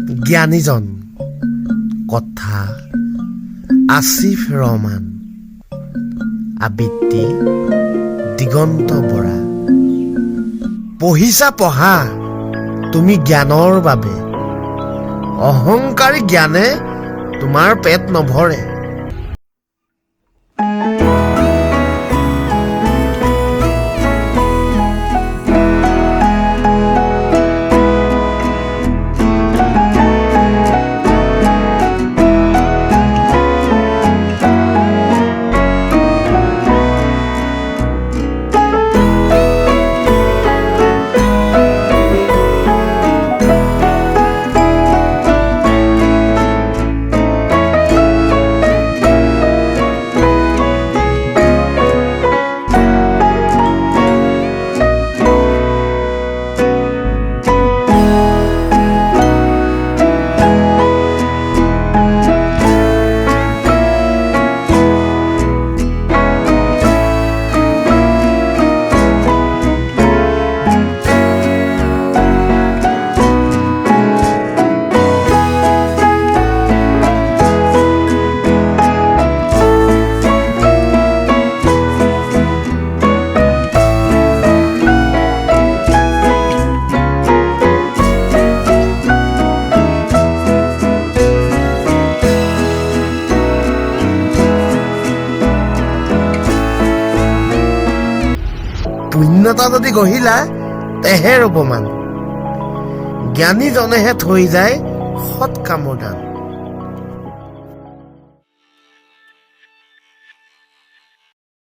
জ্ঞানীজন কথা আছিফ ৰহমান আবৃত্তি দিগন্ত বৰা পঢ়িছা পঢ়া তুমি জ্ঞানৰ বাবে অহংকাৰী জ্ঞানে তোমাৰ পেট নভৰে পুণ্যতা যদি গঢ়িলা তেহে ৰূপমান জ্ঞানীজনেহে থৈ যায় সৎ কামৰ দান